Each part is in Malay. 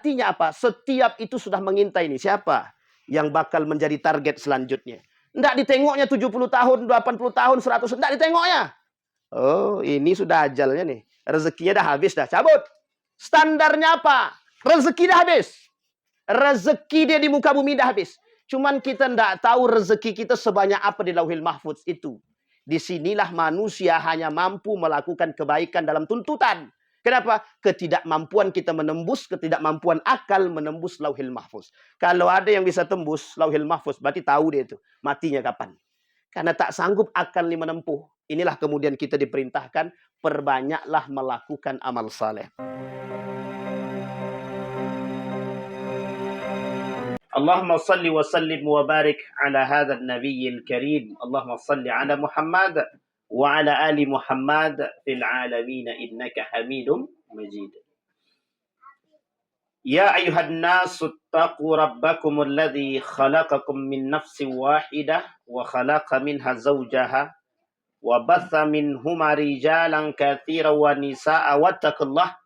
Artinya apa? Setiap itu sudah mengintai nih. Siapa yang bakal menjadi target selanjutnya? Tidak ditengoknya 70 tahun, 80 tahun, 100. Tidak ditengoknya. Oh, ini sudah ajalnya nih. Rezekinya dah habis dah. Cabut. Standarnya apa? Rezeki dah habis. Rezeki dia di muka bumi dah habis. Cuman kita tidak tahu rezeki kita sebanyak apa di Lauhil Mahfuz itu. Disinilah manusia hanya mampu melakukan kebaikan dalam tuntutan. Kenapa? Ketidakmampuan kita menembus, ketidakmampuan akal menembus Lauhil Mahfuz. Kalau ada yang bisa tembus Lauhil Mahfuz, berarti tahu dia itu matinya kapan. Karena tak sanggup akal ini menempuh. Inilah kemudian kita diperintahkan, perbanyaklah melakukan amal saleh. Allahumma salli wa sallim wa barik ala hadha an-nabiyil karim. Allahumma salli ala Muhammad wa ala ali Muhammad fil alamin innaka Hamidum Majid. Ya ayuhan nasu taqu rabbakum alladhi khalaqakum min nafsin wahidah wa khalaqa minha zawjaha wa batha minhuma rijalan katsiran wa nisaa wattaqullaha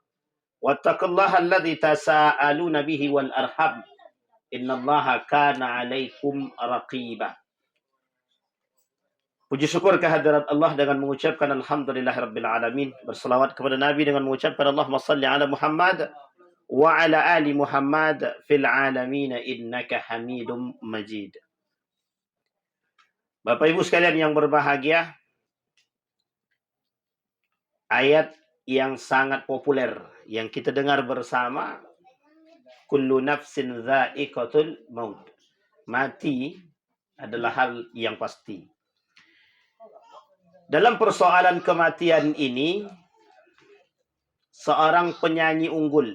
alladhi tasaaluna bihi wal arham innallaha kana 'alaikum raqiba. Puji syukur kehadirat Allah dengan mengucapkan alhamdulillahirabbil alamin, berselawat kepada Nabi dengan mengucapkan Allahumma salli ala Muhammad wa ala ali Muhammad fil alamin innaka Hamidum Majid. Bapak Ibu sekalian yang berbahagia, ayat yang sangat populer yang kita dengar bersama, kullu nafsin dha'iqatul maut. Mati adalah hal yang pasti. Dalam persoalan kematian ini, seorang penyanyi unggul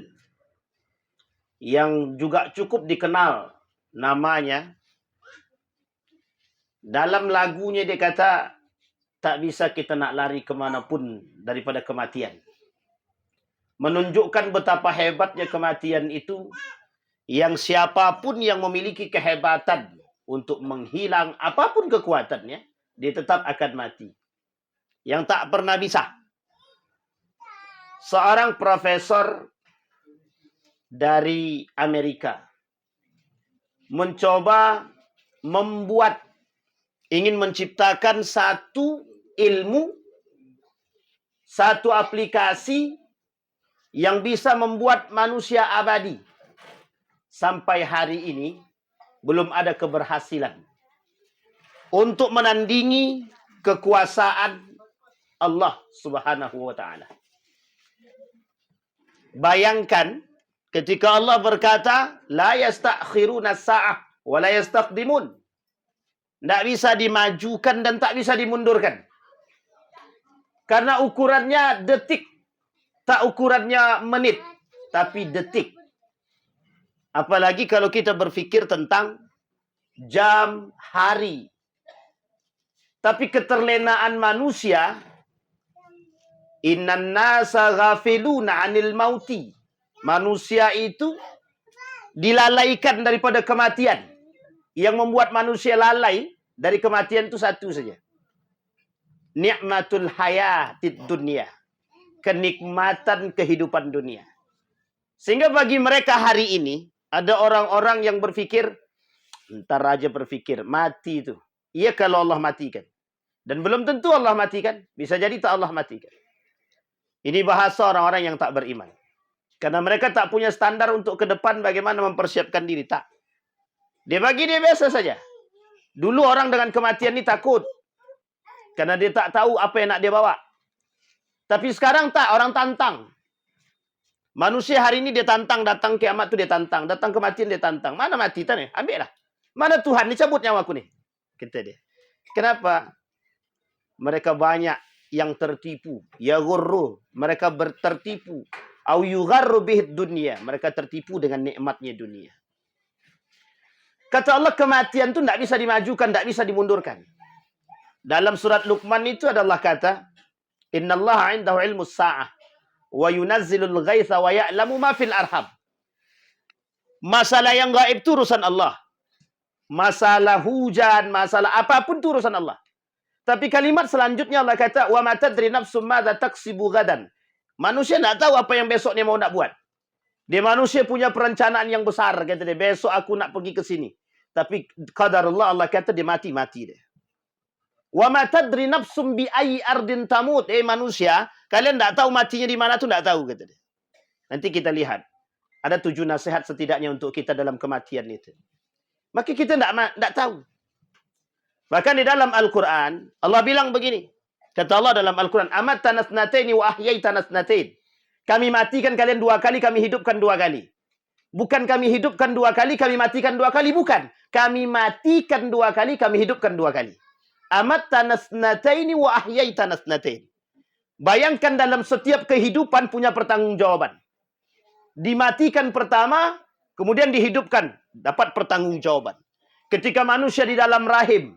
yang juga cukup dikenal namanya, dalam lagunya dia kata, tak bisa kita nak lari kemanapun daripada kematian. Menunjukkan betapa hebatnya kematian itu, yang siapapun yang memiliki kehebatan untuk menghilang apapun kekuatannya, dia tetap akan mati. Yang tak pernah bisa. Seorang profesor dari Amerika mencoba ingin menciptakan satu ilmu, satu aplikasi yang bisa membuat manusia abadi. Sampai hari ini belum ada keberhasilan untuk menandingi kekuasaan Allah Subhanahu wa ta'ala. Bayangkan ketika Allah berkata, la yastakhiruna sa'ah wa la yastaqdimun. Tidak bisa dimajukan dan tak bisa dimundurkan. Karena ukurannya detik. Tak ukurannya menit, tapi detik. Apalagi kalau kita berpikir tentang jam, hari. Tapi keterlenaan manusia, innan nasa ghafiluna 'anil mauti. Manusia itu dilalaikan daripada kematian. Yang membuat manusia lalai dari kematian itu satu saja. Ni'matul hayatid dunia. Kenikmatan kehidupan dunia. Sehingga bagi mereka hari ini, ada orang-orang yang berpikir, ntar aja berpikir, mati itu. Iya kalau Allah matikan. Dan belum tentu Allah matikan. Bisa jadi tak Allah matikan. Ini bahasa orang-orang yang tak beriman. Karena mereka tak punya standar untuk ke depan bagaimana mempersiapkan diri. Tak. Bagi dia biasa saja. Dulu orang dengan kematian ini takut. Karena dia tak tahu apa yang nak dia bawa. Tapi sekarang tak, orang tantang. Manusia hari ini dia tantang, datang kiamat tu dia tantang. Datang kematian dia tantang. Mana mati tan? Ambil lah. Mana Tuhan? Ni cabut nyawaku ni. Kata dia. Kenapa? Mereka banyak yang tertipu. Ya ghurru. Mereka tertipu. Au yugharru bihid dunia. Mereka tertipu dengan nikmatnya dunia. Kata Allah, kematian itu tidak bisa dimajukan, tidak bisa dimundurkan. Dalam surat Luqman itu adalah kata, innallaha 'indahu 'ilmus sa'ah wa yunazzilul ghaitha wa ya'lamu ma fil arham. Masalah yang gaib itu urusan Allah. Masalah hujan, masalah apapun itu urusan Allah. Tapi kalimat selanjutnya Allah kata, wa ma tadri nafsum madza taksibu gadan. Manusia tidak tahu apa yang besok dia mau nak buat. Dia manusia punya perencanaan yang besar. Kata dia, besok aku nak pergi ke sini. Tapi qadarullah, Allah kata dia mati dia. Wa ma tadri nafsum bi ayyi ardin tamut. Manusia, kalian tak tahu matinya di mana tu, tak tahu, kata dia. Nanti kita lihat. Ada 7 nasihat setidaknya untuk kita dalam kematian itu. Maka kita tak tahu. Bahkan di dalam Al-Quran, Allah bilang begini. Kata Allah dalam Al-Quran, amat tanasnataini wa ahyai tanasnatain. Kami matikan kalian 2 kali, kami hidupkan 2 kali. Bukan kami hidupkan 2 kali, kami matikan 2 kali. Bukan. Kami matikan 2 kali, kami hidupkan 2 kali. Amat tanasnataini wa ahyai tanasnatain. Bayangkan dalam setiap kehidupan punya pertanggungjawaban. Dimatikan pertama, kemudian dihidupkan. Dapat pertanggungjawaban. Ketika manusia di dalam rahim,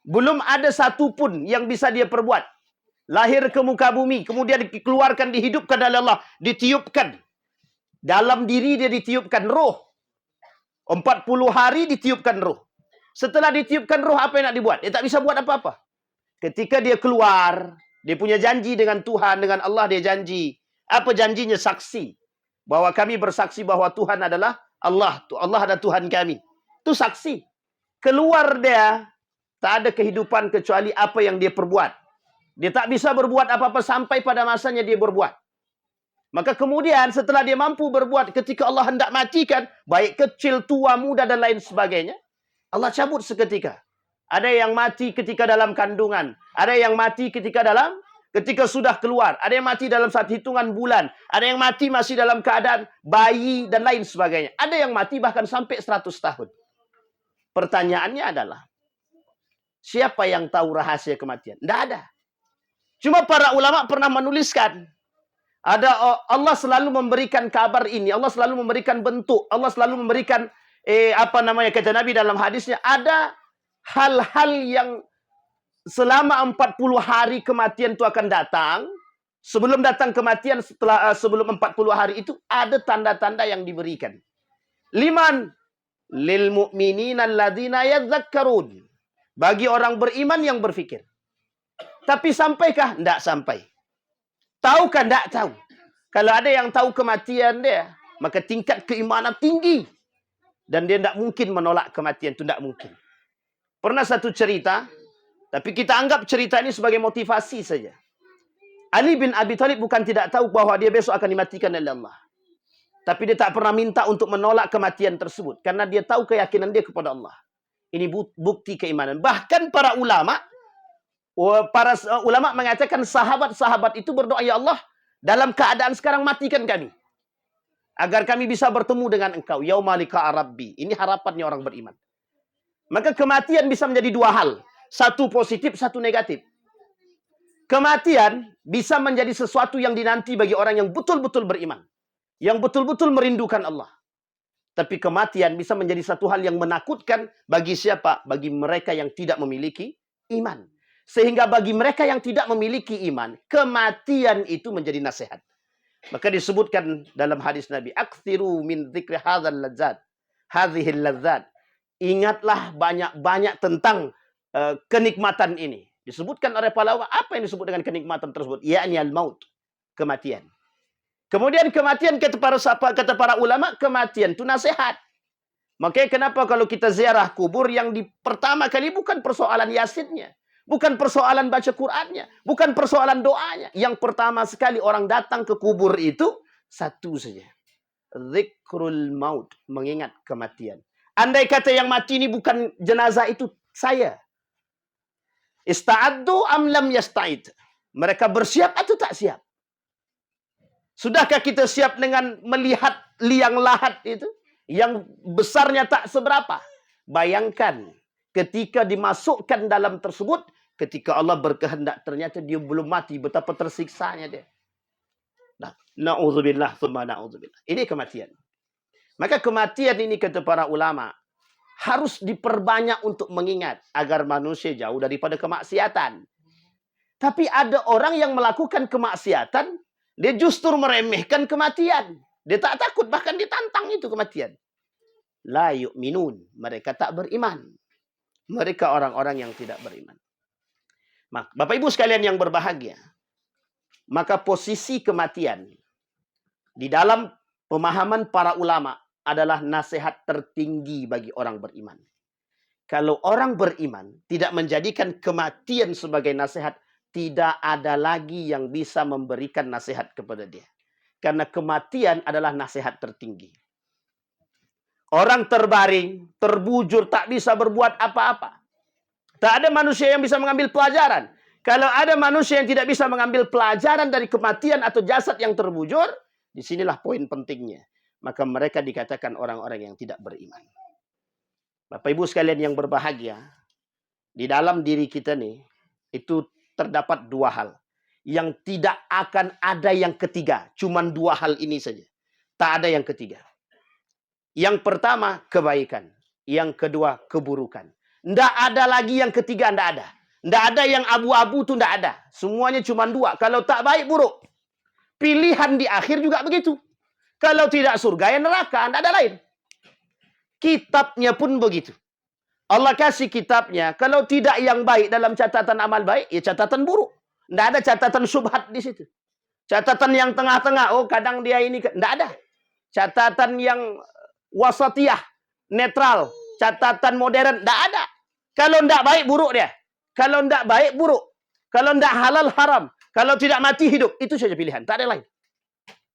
belum ada satu pun yang bisa dia perbuat. Lahir ke muka bumi, kemudian dikeluarkan, dihidupkan oleh Allah, ditiupkan. Dalam diri dia ditiupkan roh. 40 hari ditiupkan roh. Setelah ditiupkan roh, apa yang nak dibuat? Dia tak bisa buat apa-apa. Ketika dia keluar, dia punya janji dengan Tuhan, dengan Allah dia janji. Apa janjinya? Saksi. Bahwa kami bersaksi bahwa Tuhan adalah Allah. Allah adalah Tuhan kami. Itu saksi. Keluar dia, tak ada kehidupan kecuali apa yang dia perbuat. Dia tak bisa berbuat apa-apa sampai pada masanya dia berbuat. Maka kemudian setelah dia mampu berbuat, ketika Allah hendak matikan, baik kecil, tua, muda dan lain sebagainya, Allah cabut seketika. Ada yang mati ketika dalam kandungan. Ada yang mati ketika sudah keluar. Ada yang mati dalam satu hitungan bulan. Ada yang mati masih dalam keadaan bayi dan lain sebagainya. Ada yang mati bahkan sampai 100 tahun. Pertanyaannya adalah, siapa yang tahu rahasia kematian? Tidak ada. Cuma para ulama pernah menuliskan, Allah selalu memberikan kabar ini, Allah selalu memberikan bentuk, Allah selalu memberikan kata Nabi dalam hadisnya, ada hal-hal yang selama 40 hari kematian itu akan datang. Sebelum datang kematian, sebelum 40 hari itu ada tanda-tanda yang diberikan. Liman lil mu'minina alladzina yadzakkarun. Bagi orang beriman yang berfikir. Tapi sampaikah? Tidak sampai. Tahukah? Tidak tahu. Kalau ada yang tahu kematian dia, maka tingkat keimanan tinggi. Dan dia tidak mungkin menolak kematian. Itu tidak mungkin. Pernah satu cerita, tapi kita anggap cerita ini sebagai motivasi saja. Ali bin Abi Thalib bukan tidak tahu bahwa dia besok akan dimatikan oleh Allah. Tapi dia tak pernah minta untuk menolak kematian tersebut. Karena dia tahu keyakinan dia kepada Allah. Ini bukti keimanan. Bahkan para ulama mengatakan sahabat-sahabat itu berdoa, ya Allah, dalam keadaan sekarang matikan kami. Agar kami bisa bertemu dengan engkau. Yauma liqa'a rabbi. Ini harapannya orang beriman. Maka kematian bisa menjadi 2 hal. Satu positif, satu negatif. Kematian bisa menjadi sesuatu yang dinanti bagi orang yang betul-betul beriman. Yang betul-betul merindukan Allah. Tapi kematian bisa menjadi satu hal yang menakutkan bagi siapa? Bagi mereka yang tidak memiliki iman. Sehingga bagi mereka yang tidak memiliki iman, kematian itu menjadi nasihat. Maka disebutkan dalam hadis Nabi, "Aktsiru min dzikri hadzal ladzat, hadzihil ladzat." Ingatlah banyak-banyak tentang kenikmatan ini. Disebutkan oleh para ulama, apa yang disebut dengan kenikmatan tersebut? Ya'ni al-maut, kematian. Kemudian kematian kata para ulama, kematian itu nasihat. Makanya kenapa kalau kita ziarah kubur, yang pertama kali bukan persoalan yasinnya. Bukan persoalan baca Qur'annya. Bukan persoalan doanya. Yang pertama sekali orang datang ke kubur itu, satu saja. Zikrul maut. Mengingat kematian. Andai kata yang mati ini bukan jenazah itu, saya. Ista'addu am lam yasta'id. Mereka bersiap atau tak siap? Sudahkah kita siap dengan melihat liang lahat itu? Yang besarnya tak seberapa. Bayangkan. Ketika dimasukkan dalam tersebut, ketika Allah berkehendak, ternyata dia belum mati. Betapa tersiksanya dia. Na'udzubillah, thumma na'udzubillah. Ini kematian. Maka kematian ini kata para ulama, harus diperbanyak untuk mengingat. Agar manusia jauh daripada kemaksiatan. Tapi ada orang yang melakukan kemaksiatan, dia justru meremehkan kematian. Dia tak takut, bahkan ditantang itu kematian. La yu'minun. Mereka tak beriman. Mereka orang-orang yang tidak beriman. Bapak Ibu sekalian yang berbahagia, maka posisi kematian di dalam Pemahaman para ulama adalah nasihat tertinggi bagi orang beriman. Kalau orang beriman tidak menjadikan kematian sebagai nasihat, tidak ada lagi yang bisa memberikan nasihat kepada dia. Karena kematian adalah nasihat tertinggi. Orang terbaring, terbujur, tak bisa berbuat apa-apa. Tak ada manusia yang bisa mengambil pelajaran. Kalau ada manusia yang tidak bisa mengambil pelajaran dari kematian atau jasad yang terbujur, disinilah poin pentingnya. Maka mereka dikatakan orang-orang yang tidak beriman. Bapak Ibu sekalian yang berbahagia, di dalam diri kita nih, itu terdapat dua hal. Yang tidak akan ada yang ketiga. Cuman dua hal ini saja. Tak ada yang ketiga. Yang pertama, kebaikan. Yang kedua, keburukan. Tidak ada lagi yang ketiga, tidak ada. Tidak ada yang abu-abu itu tidak ada. Semuanya cuma dua. Kalau tak baik, buruk. Pilihan di akhir juga begitu. Kalau tidak surga, ya neraka. Tidak ada lain. Kitabnya pun begitu. Allah kasih kitabnya. Kalau tidak yang baik dalam catatan amal baik, ya catatan buruk. Tidak ada catatan syubhat di situ. Catatan yang tengah-tengah. Oh, kadang dia ini. Tidak ada. Catatan yang wasatiyah. Netral. Catatan modern. Tidak ada. Kalau tidak baik, buruk dia. Kalau tidak baik, buruk. Kalau tidak halal, haram. Kalau tidak mati, hidup. Itu saja pilihan. Tak ada lain.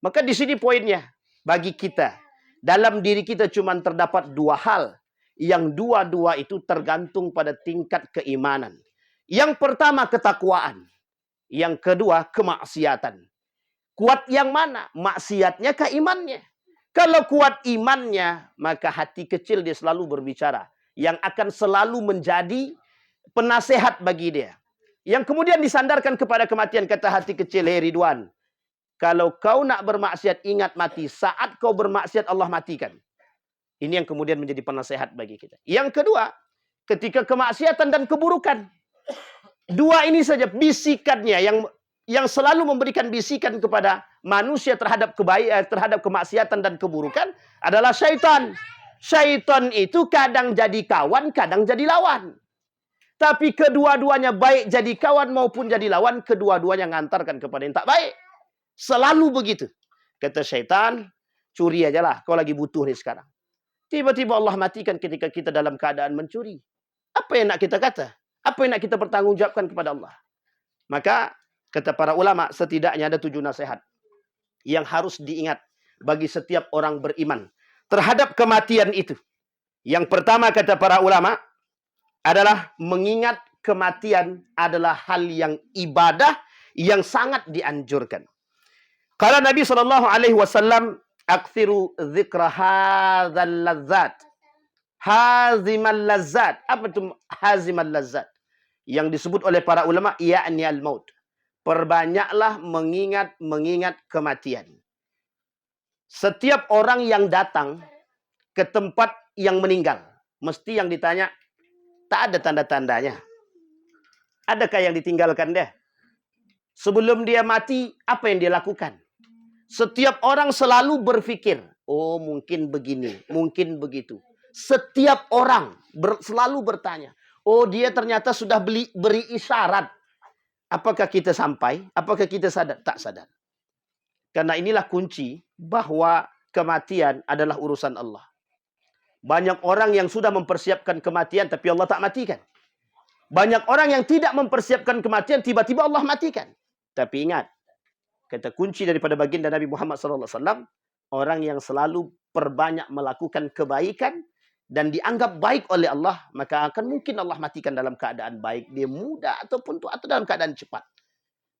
Maka di sini poinnya. Bagi kita. Dalam diri kita cuma terdapat dua hal. Yang dua-dua itu tergantung pada tingkat keimanan. Yang pertama, ketakwaan. Yang kedua, kemaksiatan. Kuat yang mana? Maksiatnya ke imannya. Kalau kuat imannya, maka hati kecil dia selalu berbicara. Yang akan selalu menjadi penasehat bagi dia. Yang kemudian disandarkan kepada kematian. Kata hati kecil, hei Ridwan. Kalau kau nak bermaksiat, ingat mati. Saat kau bermaksiat, Allah matikan. Ini yang kemudian menjadi penasehat bagi kita. Yang kedua, ketika kemaksiatan dan keburukan. Dua ini saja bisikannya yang selalu memberikan bisikan kepada manusia terhadap terhadap kemaksiatan dan keburukan adalah syaitan. Syaitan itu kadang jadi kawan, kadang jadi lawan. Tapi kedua-duanya baik jadi kawan maupun jadi lawan, kedua-duanya ngantarkan kepada yang tak baik. Selalu begitu. Kata syaitan, curi aja lah, kau lagi butuh nih sekarang. Tiba-tiba Allah matikan ketika kita dalam keadaan mencuri. Apa yang nak kita kata? Apa yang nak kita pertanggungjawabkan kepada Allah? Maka, kata para ulama, setidaknya ada 7 nasihat yang harus diingat bagi setiap orang beriman terhadap kematian itu. Yang pertama, kata para ulama, adalah mengingat kematian adalah hal yang ibadah yang sangat dianjurkan. Kala Nabi SAW, akthiru dzikra hadzal lazzat. Hazimal lazzat. Apa itu hazimal lazzat? Yang disebut oleh para ulama, ya'ni al-maut. Perbanyaklah mengingat kematian. Setiap orang yang datang ke tempat yang meninggal, mesti yang ditanya, tak ada tanda-tandanya. Adakah yang ditinggalkan dia? Sebelum dia mati, apa yang dia lakukan? Setiap orang selalu berpikir, oh mungkin begini, mungkin begitu. Setiap orang selalu bertanya, oh dia ternyata sudah beri isyarat. Apakah kita sampai? Apakah kita sadar? Tak sadar. Karena inilah kunci bahwa kematian adalah urusan Allah. Banyak orang yang sudah mempersiapkan kematian, tapi Allah tak matikan. Banyak orang yang tidak mempersiapkan kematian, tiba-tiba Allah matikan. Tapi ingat, kata kunci daripada baginda Nabi Muhammad SAW, orang yang selalu perbanyak melakukan kebaikan dan dianggap baik oleh Allah, maka akan mungkin Allah matikan dalam keadaan baik. Dia muda ataupun tua atau dalam keadaan cepat.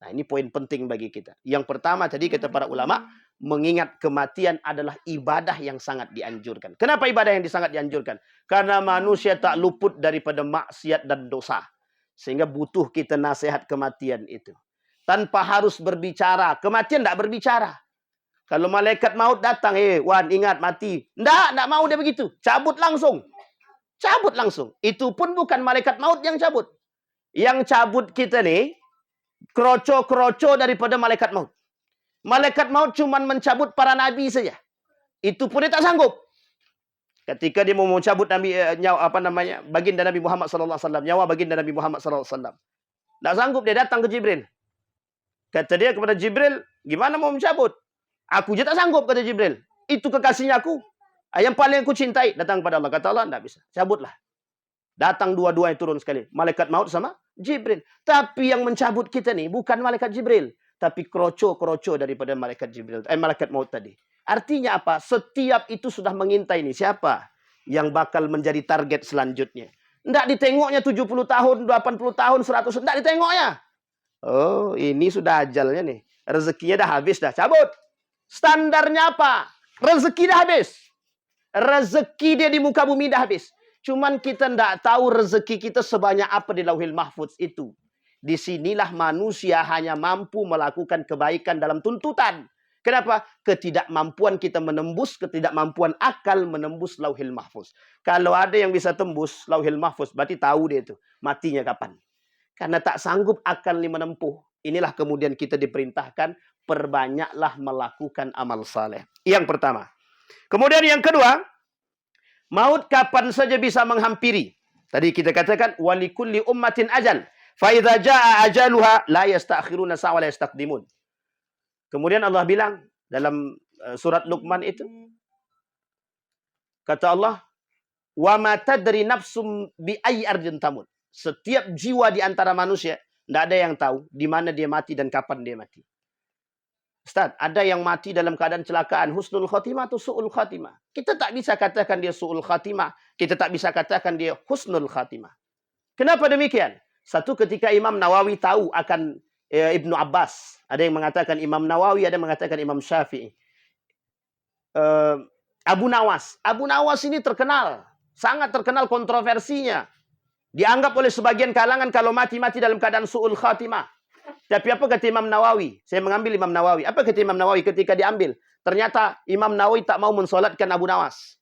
Nah, ini poin penting bagi kita. Yang pertama tadi kata para ulama, mengingat kematian adalah ibadah yang sangat dianjurkan. Kenapa ibadah yang sangat dianjurkan? Karena manusia tak luput daripada maksiat dan dosa. Sehingga butuh kita nasihat kematian itu. Tanpa harus berbicara. Kematian tak berbicara. Kalau malaikat maut datang, Wan, ingat mati. Tak mau dia begitu. Cabut langsung. Cabut langsung. Itu pun bukan malaikat maut yang cabut. Yang cabut kita nih, kroco-kroco daripada malaikat maut. Malaikat maut cuma mencabut para nabi saja. Itu pun dia tak sanggup. Ketika dia mau mencabut baginda Nabi Muhammad SAW, nyawa baginda Nabi Muhammad SAW. Tak sanggup, dia datang ke Jibril. Kata dia kepada Jibril, gimana mau mencabut? Aku je tak sanggup, kata Jibril. Itu kekasihnya aku. Yang paling aku cintai. Datang kepada Allah. Kata Allah, tidak bisa. Cabutlah. Datang dua-duanya turun sekali. Malaikat maut sama Jibril. Tapi yang mencabut kita nih bukan malaikat Jibril. Tapi kroco-kroco daripada malaikat Jibril. Malaikat maut tadi. Artinya apa? Setiap itu sudah mengintai nih. Siapa yang bakal menjadi target selanjutnya? Tidak ditengoknya 70 tahun, 80 tahun, 100. Tidak ditengoknya. Oh, ini sudah ajalnya nih. Rezekinya dah habis dah. Cabut. Standarnya apa? Rezeki dah habis. Rezeki dia di muka bumi dah habis. Cuman kita tidak tahu rezeki kita sebanyak apa di Lauhil Mahfuz itu. Disinilah manusia hanya mampu melakukan kebaikan dalam tuntutan. Kenapa? Ketidakmampuan kita menembus, ketidakmampuan akal menembus Lauhil Mahfuz. Kalau ada yang bisa tembus Lauhil Mahfuz, berarti tahu dia itu matinya kapan. Karena tak sanggup akal ini menempuh. Inilah kemudian kita diperintahkan, perbanyaklah melakukan amal saleh. Yang pertama. Kemudian yang kedua, maut kapan saja bisa menghampiri. Tadi kita katakan walikulli ummatin ajal. Fa idza jaa ajaluha la yasta'khiruna sa'a wa la yastaqdimun. Kemudian Allah bilang dalam surat Luqman itu, kata Allah, wa ma tadri nafsum bi ayyi ardin tamut. Setiap jiwa di antara manusia tidak ada yang tahu di mana dia mati dan kapan dia mati. Ustaz, ada yang mati dalam keadaan celakaan husnul khatimah atau su'ul khatimah. Kita tak bisa katakan dia su'ul khatimah. Kita tak bisa katakan dia husnul khatimah. Kenapa demikian? Satu, ketika Imam Nawawi tahu akan Ibnu Abbas. Ada yang mengatakan Imam Nawawi, ada yang mengatakan Imam Syafi'i. Abu Nawas. Abu Nawas ini terkenal. Sangat terkenal kontroversinya. Dianggap oleh sebagian kalangan kalau mati-mati dalam keadaan su'ul khatimah. Tapi apa kata Imam Nawawi? Saya mengambil Imam Nawawi. Apa kata Imam Nawawi ketika diambil? Ternyata Imam Nawawi tak mau mensolatkan Abu Nawas.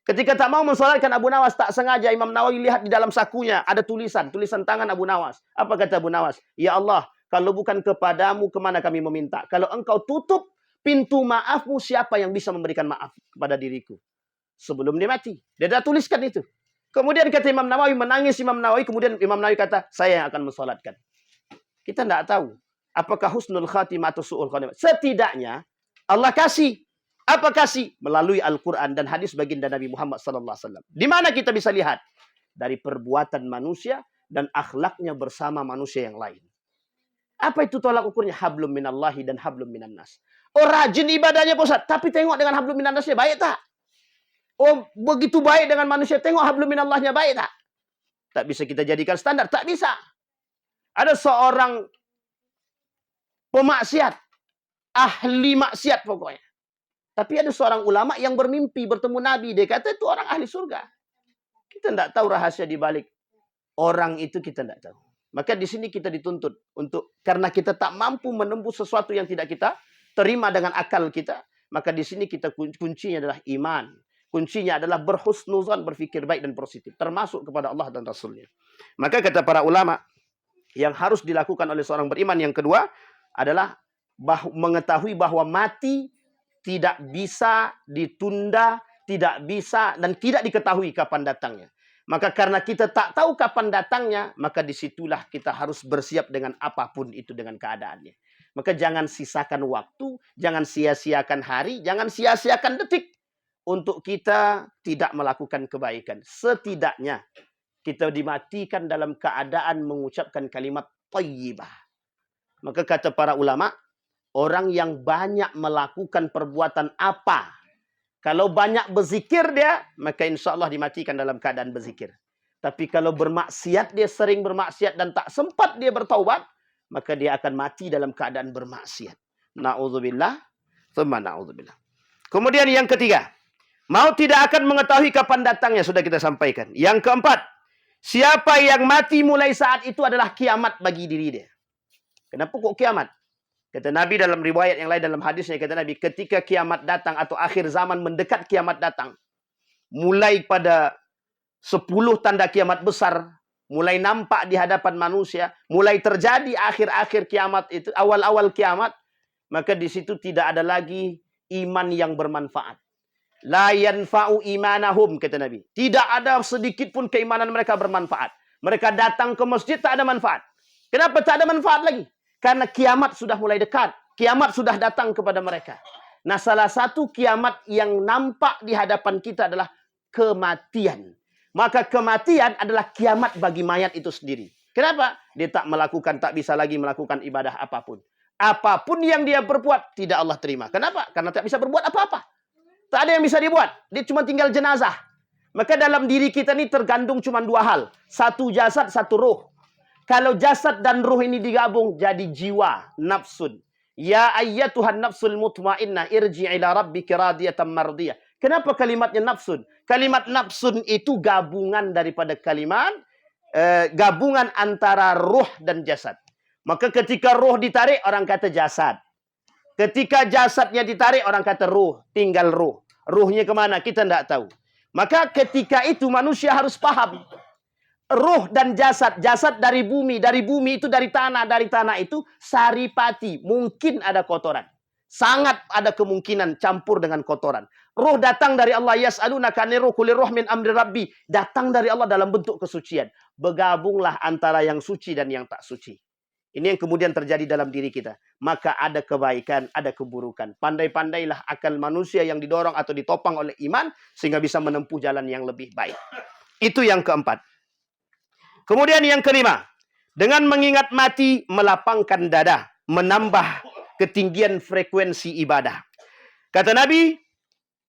Ketika tak mau mensolatkan Abu Nawas, tak sengaja Imam Nawawi lihat di dalam sakunya ada tulisan tangan Abu Nawas. Apa kata Abu Nawas? Ya Allah, kalau bukan kepadamu, kemana kami meminta? Kalau engkau tutup pintu maafmu, siapa yang bisa memberikan maaf kepada diriku? Sebelum dia mati. Dia dah tuliskan itu. Kemudian kata Imam Nawawi, menangis Imam Nawawi. Kemudian Imam Nawawi kata, saya yang akan mensolatkan. Kita tidak tahu apakah husnul khatimah atau su'ul khatimah. Setidaknya Allah kasih. Apa kasih? Melalui Al-Quran dan hadis baginda Nabi Muhammad SAW. Di mana kita bisa lihat? Dari perbuatan manusia dan akhlaknya bersama manusia yang lain. Apa itu tolak ukurnya? Hablum minallahi dan hablum minannas. Oh, rajin ibadahnya Pak Ustaz. Tapi tengok dengan hablum minannasnya baik tak? Oh, begitu baik dengan manusia. Tengok hablum minallahnya baik tak? Tak bisa kita jadikan standar. Tak bisa. Ada seorang pemaksiat, ahli maksiat pokoknya. Tapi ada seorang ulama yang bermimpi bertemu Nabi. Dia kata itu orang ahli surga. Kita tidak tahu rahasia di balik orang itu, kita tidak tahu. Maka di sini kita dituntut untuk, karena kita tak mampu menembus sesuatu yang tidak kita terima dengan akal kita. Maka di sini kita kuncinya adalah iman. Kuncinya adalah berhusnuzan, berfikir baik dan positif. Termasuk kepada Allah dan Rasulnya. Maka kata para ulama, yang harus dilakukan oleh seorang beriman yang kedua adalah mengetahui bahwa mati tidak bisa ditunda, tidak bisa dan tidak diketahui kapan datangnya. Maka karena kita tak tahu kapan datangnya, maka disitulah kita harus bersiap dengan apapun itu dengan keadaannya. Maka jangan sisakan waktu, jangan sia-siakan hari, jangan sia-siakan detik untuk kita tidak melakukan kebaikan. Setidaknya kita dimatikan dalam keadaan mengucapkan kalimat thayyibah. Maka kata para ulama, orang yang banyak melakukan perbuatan apa? Kalau banyak berzikir dia, maka insya Allah dimatikan dalam keadaan berzikir. Tapi kalau bermaksiat, dia sering bermaksiat dan tak sempat dia bertaubat, maka dia akan mati dalam keadaan bermaksiat. Na'udzubillah, thumma na'udzubillah. Kemudian yang ketiga, maut tidak akan mengetahui kapan datangnya, sudah kita sampaikan. Yang keempat, siapa yang mati mulai saat itu adalah kiamat bagi diri dia. Kenapa kok kiamat? Kata Nabi dalam riwayat yang lain, dalam hadisnya, kata Nabi, ketika kiamat datang atau akhir zaman mendekat kiamat datang, mulai pada 10 tanda kiamat besar, mulai nampak di hadapan manusia, mulai terjadi akhir-akhir kiamat itu, awal-awal kiamat, maka di situ tidak ada lagi iman yang bermanfaat. La yanfa'u imanahum, kata Nabi. Tidak ada sedikit pun keimanan mereka bermanfaat. Mereka datang ke masjid, tak ada manfaat. Kenapa tak ada manfaat lagi? Karena kiamat sudah mulai dekat. Kiamat sudah datang kepada mereka. Nah, salah satu kiamat yang nampak di hadapan kita adalah kematian. Maka kematian adalah kiamat bagi mayat itu sendiri. Kenapa? Dia tak bisa lagi melakukan ibadah apapun. Apapun yang dia berbuat, tidak Allah terima. Kenapa? Karena tak bisa berbuat apa-apa. Tak ada yang bisa dibuat. Dia cuma tinggal jenazah. Maka dalam diri kita ini tergandung cuma dua hal. Satu jasad, satu ruh. Kalau jasad dan ruh ini digabung, jadi jiwa, nafsun. Ya ayyatuhan nafsul mutmainnah irji' ila rabbiki radiyatan mardiyah. Kenapa kalimatnya nafsun? Kalimat nafsun itu gabungan daripada gabungan antara ruh dan jasad. Maka ketika ruh ditarik, orang kata jasad. Ketika jasadnya ditarik, orang kata ruh. Tinggal ruh. Ruhnya kemana? Kita tidak tahu. Maka ketika itu manusia harus paham. Ruh dan jasad. Jasad dari bumi itu dari tanah itu saripati. Mungkin ada kotoran. Sangat ada kemungkinan campur dengan kotoran. Ruh datang dari Allah. Yas'alunaka 'anir ruh qul ruh min amri rabbi. Datang dari Allah dalam bentuk kesucian. Bergabunglah antara yang suci dan yang tak suci. Ini yang kemudian terjadi dalam diri kita. Maka ada kebaikan, ada keburukan. Pandai-pandailah akal manusia yang didorong atau ditopang oleh iman sehingga bisa menempuh jalan yang lebih baik. Itu yang keempat. Kemudian yang kelima, dengan mengingat mati melapangkan dada, menambah ketinggian frekuensi ibadah. Kata Nabi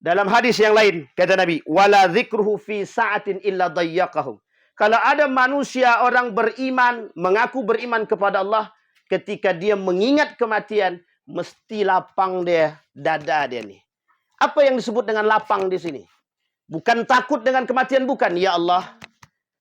dalam hadis yang lain, kata Nabi, wala dzikruhu fi sa'atin illa dayyaqahu. Kalau ada manusia orang beriman, mengaku beriman kepada Allah, ketika dia mengingat kematian, mesti lapang dia dada dia nih. Apa yang disebut dengan lapang di sini? Bukan takut dengan kematian, bukan. Ya Allah,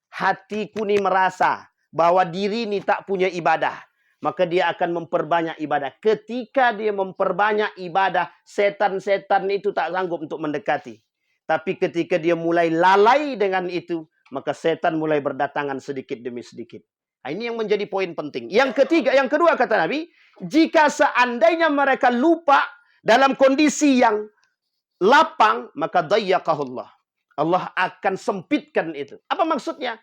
hatiku ni merasa bahwa diri ni tak punya ibadah. Maka dia akan memperbanyak ibadah. Ketika dia memperbanyak ibadah, setan-setan itu tak sanggup untuk mendekati. Tapi ketika dia mulai lalai dengan itu, maka setan mulai berdatangan sedikit demi sedikit. Nah, ini yang menjadi poin penting. Yang kedua kata Nabi, jika seandainya mereka lupa dalam kondisi yang lapang, maka dayyaqahullah. Allah akan sempitkan itu. Apa maksudnya?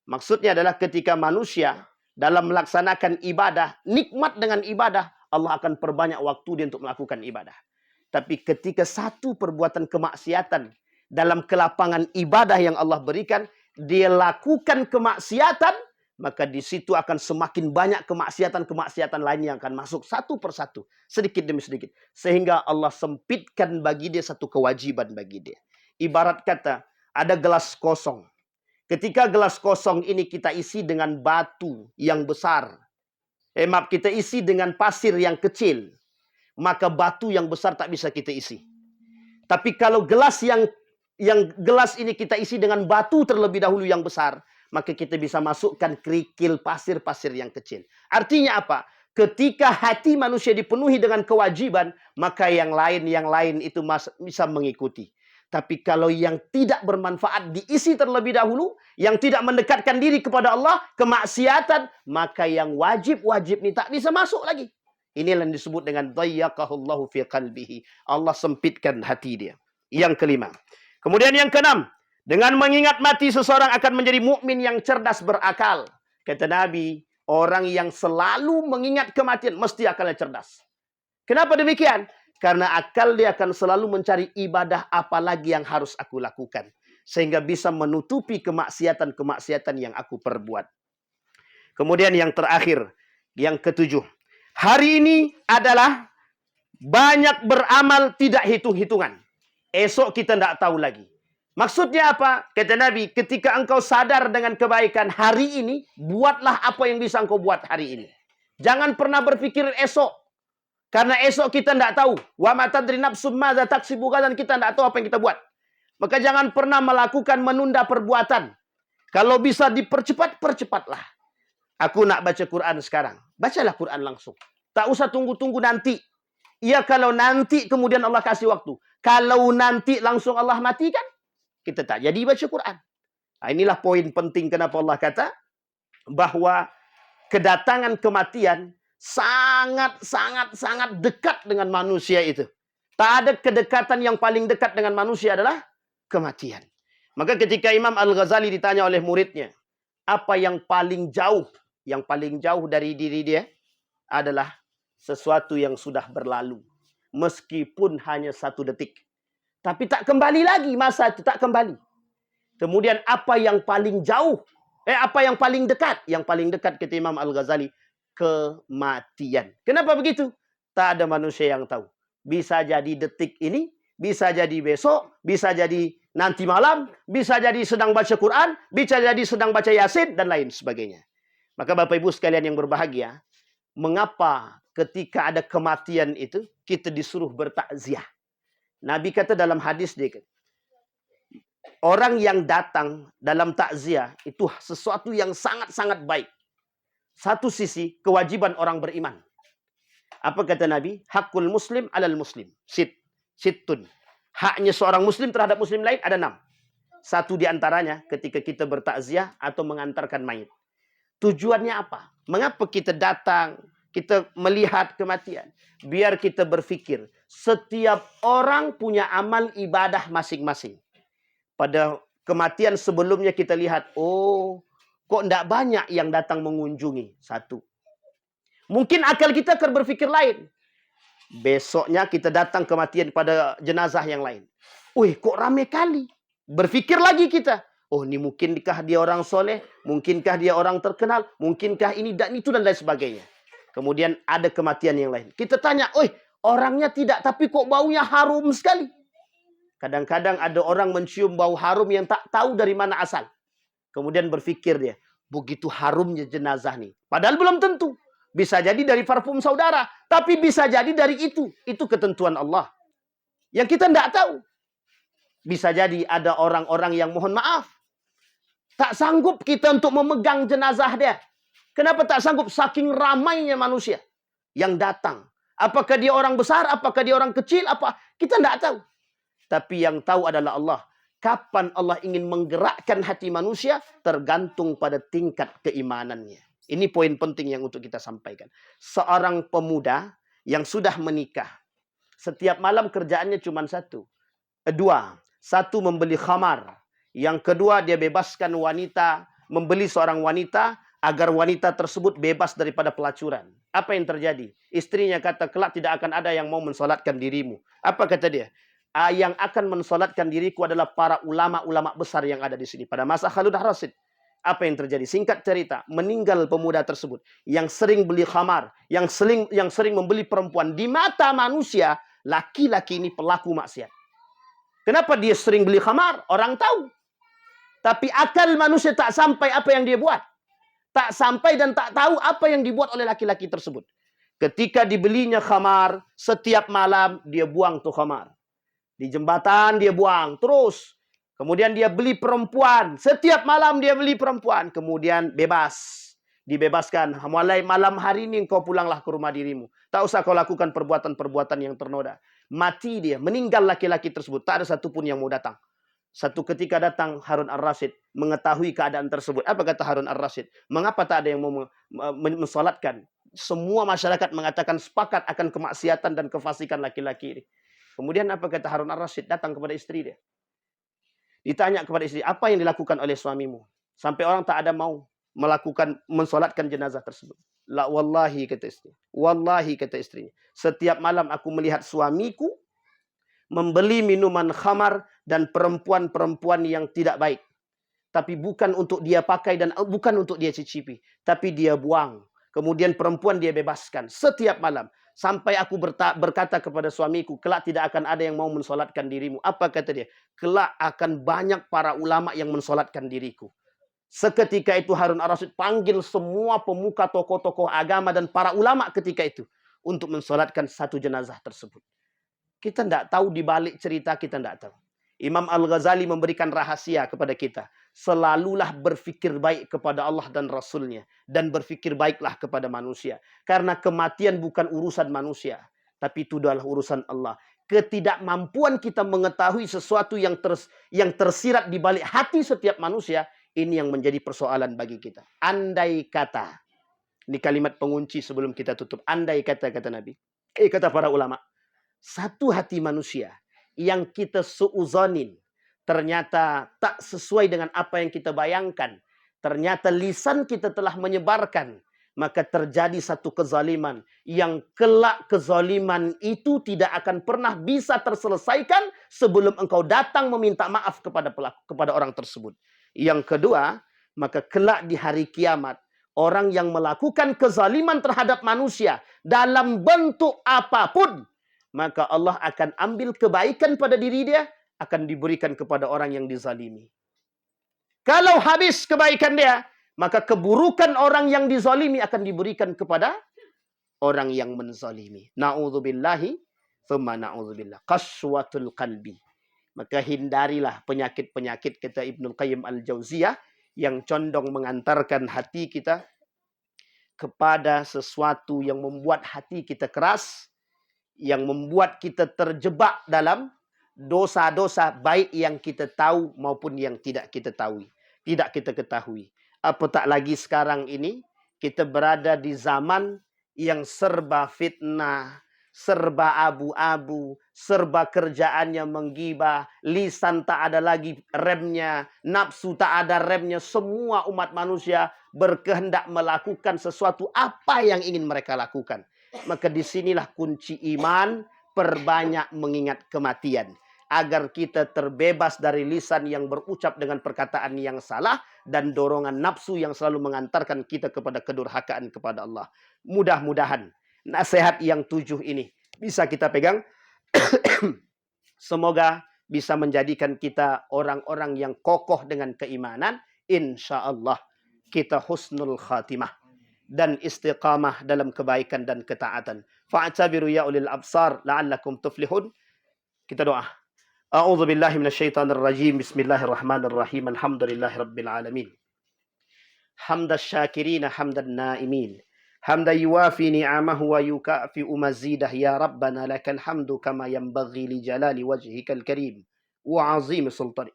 Maksudnya adalah ketika manusia dalam melaksanakan ibadah, nikmat dengan ibadah, Allah akan perbanyak waktu dia untuk melakukan ibadah. Tapi ketika satu perbuatan kemaksiatan dalam kelapangan ibadah yang Allah berikan, dia lakukan kemaksiatan, maka di situ akan semakin banyak kemaksiatan-kemaksiatan lain yang akan masuk satu persatu, sedikit demi sedikit. Sehingga Allah sempitkan bagi dia satu kewajiban bagi dia. Ibarat kata, ada gelas kosong. Ketika gelas kosong ini kita isi dengan batu yang besar. Kita isi dengan pasir yang kecil. Maka batu yang besar tak bisa kita isi. Tapi kalau gelas yang gelas ini kita isi dengan batu terlebih dahulu yang besar, maka kita bisa masukkan kerikil pasir-pasir yang kecil. Artinya apa? Ketika hati manusia dipenuhi dengan kewajiban, maka yang lain itu bisa mengikuti. Tapi kalau yang tidak bermanfaat diisi terlebih dahulu, yang tidak mendekatkan diri kepada Allah, kemaksiatan, maka yang wajib-wajib ini tak bisa masuk lagi. Inilah yang disebut dengan dayyaqahullahu fi qalbihi. Allah sempitkan hati dia. Yang kelima. Kemudian yang keenam, dengan mengingat mati seseorang akan menjadi mukmin yang cerdas berakal. Kata Nabi, orang yang selalu mengingat kematian mesti akalnya cerdas. Kenapa demikian? Karena akal dia akan selalu mencari ibadah apa lagi yang harus aku lakukan. Sehingga bisa menutupi kemaksiatan-kemaksiatan yang aku perbuat. Kemudian yang terakhir, yang ketujuh. Hari ini adalah banyak beramal tidak hitung-hitungan. Esok kita tidak tahu lagi. Maksudnya apa? Kata Nabi, ketika engkau sadar dengan kebaikan hari ini, buatlah apa yang bisa engkau buat hari ini. Jangan pernah berpikir esok. Karena esok kita tidak tahu. Wa ma tadri nafsum madza taksibu gadan, kita tidak tahu apa yang kita buat. Maka jangan pernah melakukan menunda perbuatan. Kalau bisa dipercepat, percepatlah. Aku nak baca Quran sekarang. Bacalah Quran langsung. Tak usah tunggu-tunggu nanti. Ya kalau nanti kemudian Allah kasih waktu. Kalau nanti langsung Allah matikan, kita tak jadi baca Quran. Nah, inilah poin penting kenapa Allah kata bahwa kedatangan kematian sangat dekat dengan manusia itu. Tak ada kedekatan yang paling dekat dengan manusia adalah kematian. Maka ketika Imam Al-Ghazali ditanya oleh muridnya, apa yang paling jauh dari diri dia adalah sesuatu yang sudah berlalu. meskipun hanya 1 detik. Tapi tak kembali lagi, masa itu tak kembali. Kemudian apa yang paling jauh? Apa yang paling dekat? Yang paling dekat kata Imam Al-Ghazali, kematian. Kenapa begitu? Tak ada manusia yang tahu. Bisa jadi detik ini, bisa jadi besok, bisa jadi nanti malam, bisa jadi sedang baca Quran, bisa jadi sedang baca Yasin, dan lain sebagainya. Maka Bapak Ibu sekalian yang berbahagia, mengapa ketika ada kematian itu, kita disuruh bertakziah? Nabi kata dalam hadis dia, orang yang datang dalam takziah itu sesuatu yang sangat-sangat baik. Satu sisi, kewajiban orang beriman. Apa kata Nabi? Hakul muslim alal muslim. Sittun. Haknya seorang muslim terhadap muslim lain ada 6. Satu di antaranya ketika kita bertakziah atau mengantarkan mayit. Tujuannya apa? Mengapa kita datang, kita melihat kematian? Biar kita berpikir, setiap orang punya amal ibadah masing-masing. Pada kematian sebelumnya kita lihat, oh, kok tidak banyak yang datang mengunjungi. 1. Mungkin akal kita akan berpikir lain. Besoknya kita datang kematian pada jenazah yang lain. Wih, kok ramai kali. Berpikir lagi kita. Oh, ini mungkinkah dia orang soleh? Mungkinkah dia orang terkenal? Mungkinkah ini dan itu dan lain sebagainya. Kemudian ada kematian yang lain. Kita tanya, orangnya tidak, tapi kok baunya harum sekali. Kadang-kadang ada orang mencium bau harum yang tak tahu dari mana asal. Kemudian berpikir dia, begitu harumnya jenazah nih. Padahal belum tentu. Bisa jadi dari parfum saudara. Tapi bisa jadi dari itu. Itu ketentuan Allah. Yang kita tidak tahu. Bisa jadi ada orang-orang yang mohon maaf. Tak sanggup kita untuk memegang jenazah dia. Kenapa tak sanggup? Saking ramainya manusia yang datang. Apakah dia orang besar? Apakah dia orang kecil? Kita tidak tahu. Tapi yang tahu adalah Allah. Kapan Allah ingin menggerakkan hati manusia tergantung pada tingkat keimanannya. Ini poin penting yang untuk kita sampaikan. Seorang pemuda yang sudah menikah. Setiap malam kerjaannya cuma 1. 2. 1 membeli khamar. Yang kedua dia bebaskan wanita. Membeli seorang wanita agar wanita tersebut bebas daripada pelacuran. Apa yang terjadi? Istrinya kata, kelak tidak akan ada yang mau mensolatkan dirimu. Apa kata dia? Yang akan mensolatkan diriku adalah para ulama-ulama besar yang ada di sini. Pada masa Khalud Ar-Rasyid. Apa yang terjadi? Singkat cerita, meninggal pemuda tersebut. Yang sering beli khamar. Yang sering membeli perempuan. Di mata manusia, laki-laki ini pelaku maksiat. Kenapa dia sering beli khamar? Orang tahu. Tapi akal manusia tak sampai apa yang dia buat. Tak sampai dan tak tahu apa yang dibuat oleh laki-laki tersebut. Ketika dibelinya khamar, setiap malam dia buang tuh khamar. Di jembatan dia buang terus. Kemudian dia beli perempuan. Setiap malam dia beli perempuan. Kemudian bebas. Dibebaskan. Mulai malam hari ini kau pulanglah ke rumah dirimu. Tak usah kau lakukan perbuatan-perbuatan yang ternoda. Mati dia. Meninggal laki-laki tersebut. Tak ada satupun yang mau datang. Satu ketika datang Harun Ar-Rasyid. Mengetahui keadaan tersebut. Apa kata Harun Ar-Rasyid? Mengapa tak ada yang mau mensolatkan? Semua masyarakat mengatakan sepakat akan kemaksiatan dan kefasikan laki-laki ini. Kemudian apa kata Harun Ar-Rasyid? Datang kepada istri dia. Ditanya kepada istri, apa yang dilakukan oleh suamimu? Sampai orang tak ada mau mensolatkan jenazah tersebut. La wallahi kata istri. Wallahi kata istrinya. Setiap malam aku melihat suamiku membeli minuman khamar dan perempuan-perempuan yang tidak baik. Tapi bukan untuk dia pakai dan bukan untuk dia cicipi. Tapi dia buang. Kemudian perempuan dia bebaskan. Setiap malam. Sampai aku berkata kepada suamiku, kelak tidak akan ada yang mau mensolatkan dirimu. Apa kata dia? Kelak akan banyak para ulama yang mensolatkan diriku. Seketika itu Harun Ar-Rasyid panggil semua pemuka tokoh-tokoh agama dan para ulama ketika itu. Untuk mensolatkan satu jenazah tersebut. Kita tidak tahu di balik cerita, kita tidak tahu. Imam Al-Ghazali memberikan rahasia kepada kita. Selalulah berfikir baik kepada Allah dan Rasulnya. Dan berfikir baiklah kepada manusia. Karena kematian bukan urusan manusia. Tapi itu adalah urusan Allah. Ketidakmampuan kita mengetahui sesuatu yang tersirat di balik hati setiap manusia. Ini yang menjadi persoalan bagi kita. Andai kata. Ini kalimat pengunci sebelum kita tutup. Andai kata, kata Nabi. Kata para ulama. Satu hati manusia yang kita suuzonin ternyata tak sesuai dengan apa yang kita bayangkan. Ternyata lisan kita telah menyebarkan maka terjadi satu kezaliman yang kelak kezaliman itu tidak akan pernah bisa terselesaikan sebelum engkau datang meminta maaf kepada pelaku, kepada orang tersebut. Yang kedua, maka kelak di hari kiamat, orang yang melakukan kezaliman terhadap manusia dalam bentuk apapun, maka Allah akan ambil kebaikan pada diri dia, akan diberikan kepada orang yang dizalimi. Kalau habis kebaikan dia, maka keburukan orang yang dizalimi akan diberikan kepada orang yang menzalimi. Na'udzubillahi, thumma na'udzubillah. Qaswatul qalbi. Maka hindarilah penyakit-penyakit, kata Ibnul Qayyim Al-Jauziyah, yang condong mengantarkan hati kita kepada sesuatu yang membuat hati kita keras, yang membuat kita terjebak dalam dosa-dosa baik yang kita tahu maupun yang tidak kita tahu. Tidak kita ketahui. Apatah lagi sekarang ini kita berada di zaman yang serba fitnah, serba abu-abu, serba kerjaannya menggibah, lisan tak ada lagi remnya, nafsu tak ada remnya. Semua umat manusia berkehendak melakukan sesuatu apa yang ingin mereka lakukan. Maka disinilah kunci iman, perbanyak mengingat kematian. Agar kita terbebas dari lisan yang berucap dengan perkataan yang salah dan dorongan nafsu yang selalu mengantarkan kita kepada kedurhakaan kepada Allah. Mudah-mudahan nasihat yang 7 ini bisa kita pegang. Semoga bisa menjadikan kita orang-orang yang kokoh dengan keimanan. Insya Allah kita husnul khatimah dan istiqamah dalam kebaikan dan ketaatan. Fa'tabiru ya ulil absar la'allakum tuflihun. Kita doa. A'udzu billahi minasyaitonir rajim. Bismillahirrahmanirrahim. Alhamdulillahi rabbil alamin. Hamdas syakirin hamdan naimin. Hamda yuwafi ni'amahu wa yukafi'u mazidah. Ya Rabbana lakal hamdu kama yanbaghi li jalali wajhikal karim wa azim sultani.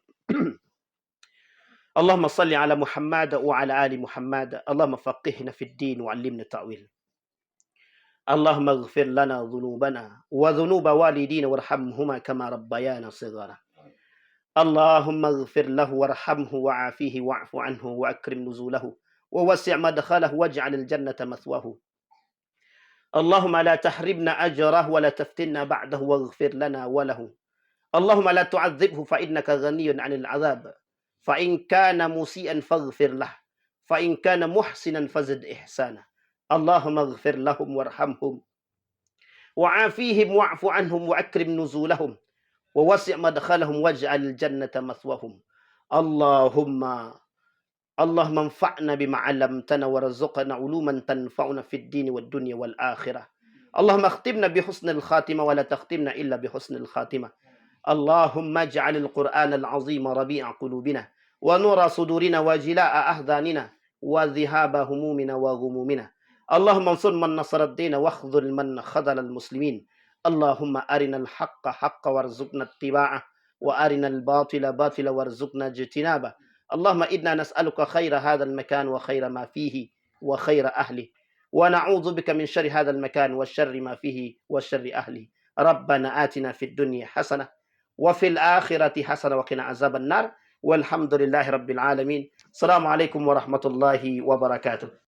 Allahumma salli ala Muhammad wa ala ali Muhammad. Allahumma faqihna fid din wa 'allimna ta'wil. Allahumma ighfir lana dhunubana wa dhunuba walidina warhamhuma kama rabbayana shighara. Allahumma ighfir lahu warhamhu wa'afihi wa'fu anhu wa akrim nuzulahu wa wasi' madkhalahu waj'al al-jannata mathwahu. Allahumma la tahrimna ajrahu wa la taftinna ba'dahu waghfir lana wa lahu. Allahumma la tu'adzibhu fa innaka ghaniyyun 'anil 'adzab. Fa in kana musii'an faghfir lahu, fa in kana muhsinan fazid ihsana. Allahumma ighfir lahum warhamhum wa'afihim wa'fu anhum wa akrim nuzulahum wa wasi' madkhalahum waj'al jannata mathwahum. Allahumma anfa'na bima 'allamtana warzuqna 'uluman tanfa'una fid din wad dunya wal akhirah. Allahumma akhtimna bi husnil khatimah wa la takhtimna illa bi husnil khatimah. Allahumma ij'alil Qur'anal 'azima rabi'a qulubina wa nura sudurina wa jilaa'a ahdanina wa dhihaba humumina wa ghumumina. Allahumma ansur man nasara ad-din wa akhdhul man khadhala al-muslimin. Allahumma arinal haqqa haqqa warzuqna ittiba'ah wa arinal batila batila warzuqna ijtinabah. Allahumma inna nas'aluka khaira hadzal makan wa khaira ma fihi wa khaira ahli wa na'udzu bika min syarri hadzal makan wa syarri ma fihi wa syarri ahli. Rabbana atina fid dunya hasanah wa fil akhirati hasanah wa qina azaban nar. Walhamdulillahi rabbil alamin. Assalamualaikum warahmatullahi wabarakatuh.